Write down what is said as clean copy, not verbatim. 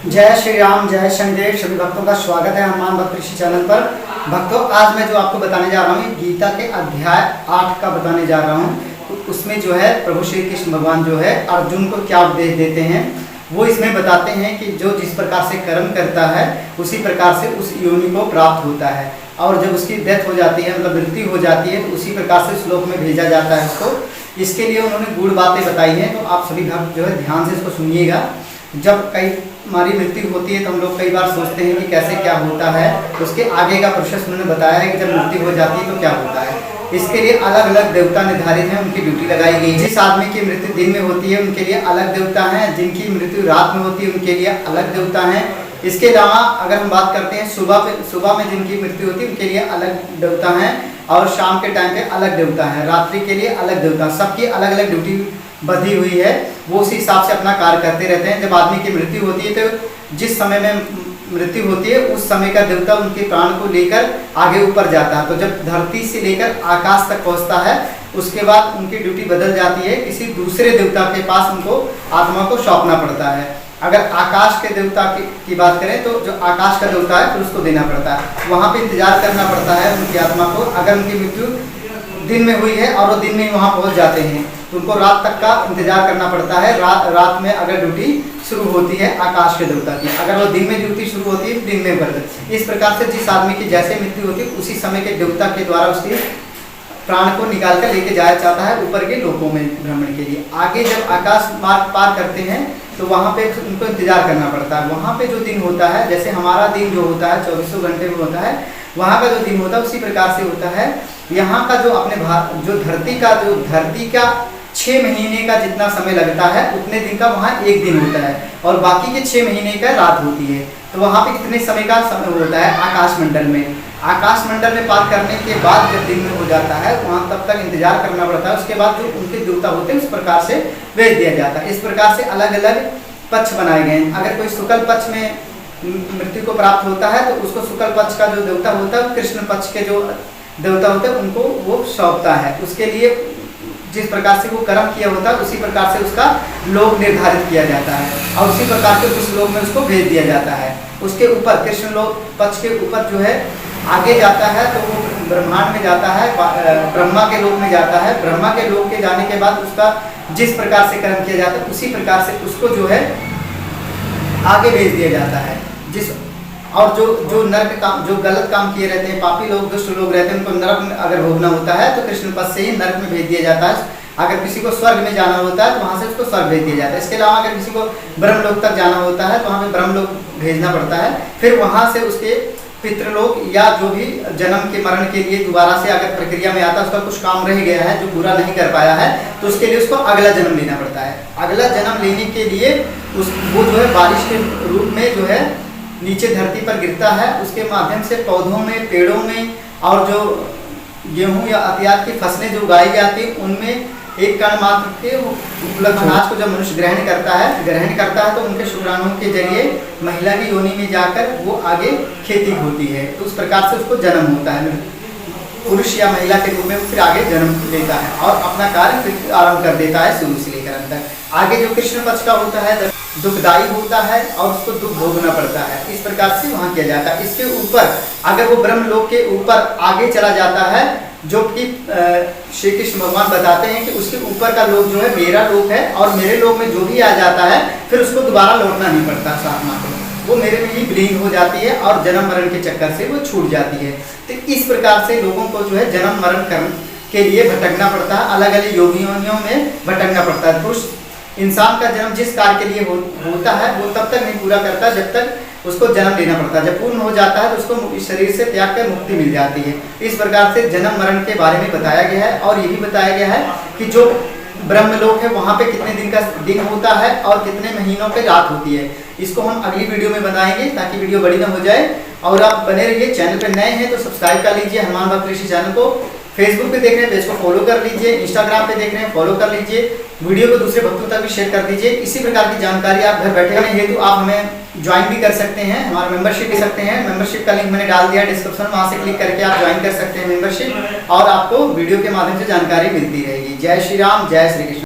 जय श्री राम, जय शनिदेव। सभी भक्तों का स्वागत है हनुमान भक्त ऋषि चैनल पर। भक्तों, आज मैं जो आपको बताने जा रहा हूँ गीता के अध्याय 8 का बताने जा रहा हूँ। तो उसमें जो है प्रभु श्री कृष्ण भगवान जो है अर्जुन को क्या उपदेश देते हैं, वो इसमें बताते हैं कि जो जिस प्रकार से कर्म करता है उसी प्रकार से उस योनि को प्राप्त होता है, और जब उसकी डेथ हो जाती है, मतलब मृत्यु हो जाती है, तो उसी प्रकार से श्लोक में भेजा जाता है उसको। इसके लिए उन्होंने गूढ़ बातें बताई हैं, तो आप सभी भक्त जो है ध्यान से इसको सुनिएगा। जब कई हमारी मृत्यु होती है तो हम लोग कई बार सोचते हैं कि कैसे क्या होता है, तो उसके आगे का प्रोसेस उन्होंने बताया है कि जब मृत्यु हो जाती है तो क्या होता है। इसके लिए अलग अलग देवता निर्धारित हैं, उनकी ड्यूटी लगाई गई है। जिस आदमी की मृत्यु दिन में होती है उनके लिए अलग देवता हैं, जिनकी मृत्यु रात में होती है उनके लिए अलग देवता हैं। इसके अलावा अगर हम बात करते हैं सुबह में जिनकी मृत्यु होती है उनके लिए अलग देवता हैं, और शाम के टाइम पे अलग देवता हैं, रात्रि के लिए अलग देवता। सबकी अलग अलग ड्यूटी बधी हुई है, वो उसी हिसाब से अपना कार्य करते रहते हैं। जब आदमी की मृत्यु होती है तो जिस समय में मृत्यु होती है उस समय का देवता उनके प्राण को लेकर आगे ऊपर जाता है। तो जब धरती से लेकर आकाश तक पहुंचता है उसके बाद उनकी ड्यूटी बदल जाती है, किसी दूसरे देवता के पास उनको आत्मा को सौंपना पड़ता है। अगर आकाश के देवता की बात करें तो जो आकाश का देवता है फिर उसको देना पड़ता है, वहाँ पे इंतजार करना पड़ता है उनकी आत्मा को। अगर उनकी मृत्यु दिन में हुई है और वो दिन में वहाँ पहुँच जाते हैं तो उनको रात तक का इंतजार करना पड़ता है। रात में अगर ड्यूटी शुरू होती है आकाश के देवता की, अगर वो दिन में ड्यूटी शुरू होती है दिन में कर। इस प्रकार से जिस आदमी की जैसे मृत्यु होती है उसी समय के देवता के द्वारा उसकी प्राण को निकाल कर लेके जाया जाता है ऊपर के लोकों में भ्रमण के लिए। आगे जब आकाश मार्ग पार करते हैं तो वहाँ पे उनको इंतजार करना पड़ता है। वहाँ पे जो दिन होता है, जैसे हमारा दिन जो होता है 24 घंटे में होता है, वहाँ का जो दिन होता है उसी प्रकार से होता है। यहाँ का जो अपने जो धरती का 6 महीने का जितना समय लगता है उतने दिन का वहाँ एक दिन होता है, और बाकी के 6 महीने का रात होती है। तो वहाँ पे कितने समय का समय होता है आकाश मंडल में। आकाश मंडल में पार करने के बाद जब दिन में हो जाता है वहाँ तब तक इंतजार करना पड़ता है। उसके बाद जो उनके देवता होते हैं उस प्रकार से भेज दिया जाता है। इस प्रकार से अलग अलग पक्ष बनाए गए हैं। अगर कोई शुक्ल पक्ष में मृत्यु को प्राप्त होता है तो उसको शुक्ल पक्ष का जो देवता होता है, कृष्ण पक्ष के जो देवता होते हैं उनको वो सौंपता है। उसके लिए जिस प्रकार से वो कर्म किया होता है उसी प्रकार से उसका लोक निर्धारित किया जाता है, और उसी प्रकार से उस लोक में उसको भेज दिया जाता है। उसके ऊपर कृष्ण लोक पक्ष के ऊपर जो है आगे जाता है तो वो ब्रह्मांड में जाता है, ब्रह्मा के लोक में जाता है। ब्रह्मा के लोक के जाने के बाद उसका जिस प्रकार से कर्म किया जाता है उसी प्रकार से उसको जो है आगे भेज दिया जाता है। और जो नरक काम, जो गलत काम किए रहते हैं, पापी लोग, दुष्ट लोग रहते हैं, उनको नरक में अगर भोगना होता है तो कृष्ण पद से ही नरक में भेज दिया जाता है। अगर किसी को स्वर्ग में जाना होता है तो वहाँ से उसको स्वर्ग भेज दिया जाता है। इसके अलावा अगर किसी को ब्रह्मलोक तक जाना होता है तो वहाँ पे ब्रह्मलोक भेजना पड़ता है। फिर वहाँ से उसके पितृलोक या जो भी जन्म के मरण के लिए दोबारा से अगर प्रक्रिया में आता है, उसका कुछ काम रह गया है जो पूरा नहीं कर पाया है, तो उसके लिए उसको अगला जन्म लेना पड़ता है। अगला जन्म लेने के लिए वो जो है बारिश के रूप में जो है नीचे धरती पर गिरता है, उसके माध्यम से पौधों में, पेड़ों में, और जो गेहूं या इत्यादि की फसलें जो उगाई जाती है उनमें एक कण मात्र के उपलब्ध अनाज को जब मनुष्य ग्रहण करता है तो उनके शुक्राणुओं के जरिए महिला की योनि में जाकर वो आगे खेती होती है। तो उस प्रकार से उसको जन्म होता है, पुरुष या महिला के रूप में फिर आगे जन्म लेता है और अपना कार्य आरंभ कर देता है शुरू से लेकर अंत तक। आगे जो कृष्ण पक्ष का होता है दुखदायी होता है और उसको दुख भोगना पड़ता है। इस प्रकार से वहाँ किया जाता है। इसके ऊपर अगर वो ब्रह्मलोक के ऊपर आगे चला जाता है, जो कि श्री कृष्ण भगवान बताते हैं कि उसके ऊपर का लोक जो है मेरा लोक है, और मेरे लोक में जो भी आ जाता है फिर उसको दोबारा लौटना नहीं पड़ता आत्मा को, वो मेरे में ही विलीन हो जाती है और जन्म मरण के चक्कर से वो छूट जाती है। तो इस प्रकार से लोगों को जो है जन्म मरण कर्म के लिए भटकना पड़ता है, अलग अलग योनियों में भटकना पड़ता है। पुरुष इंसान का जन्म जिस कार्य के लिए होता है वो तब तक नहीं पूरा करता जब तक उसको जन्म लेना पड़ता है। जब पूर्ण हो जाता है तो उसको शरीर से त्याग कर मुक्ति मिल जाती है। इस प्रकार से जन्म मरण के बारे में बताया गया है, और ये भी बताया गया है कि जो ब्रह्मलोक है वहाँ पे कितने दिन का दिन होता है और कितने महीनों पे रात होती है। इसको हम अगली वीडियो में बनाएंगे ताकि वीडियो बड़ी ना हो जाए। और आप बने रहिए, चैनल पे नए हैं तो सब्सक्राइब कर लीजिए हनुमान भक्त ऋषि चैनल को। फेसबुक पे देख रहे हैं पेज को फॉलो कर लीजिए, इंस्टाग्राम पे देख रहे हैं फॉलो कर लीजिए, वीडियो को दूसरे भक्तों तक भी शेयर कर दीजिए। इसी प्रकार की जानकारी आप घर बैठे रहने हेतु आप हमें ज्वाइन भी कर सकते हैं, हमारा मेंबरशिप ले सकते हैं। मेंबरशिप का लिंक मैंने डाल दिया डिस्क्रिप्शन में, वहाँ से क्लिक करके आप ज्वाइन कर सकते हैं मेंबरशिप, और आपको वीडियो के माध्यम से जानकारी मिलती रहेगी। जय श्री राम, जय श्री कृष्ण।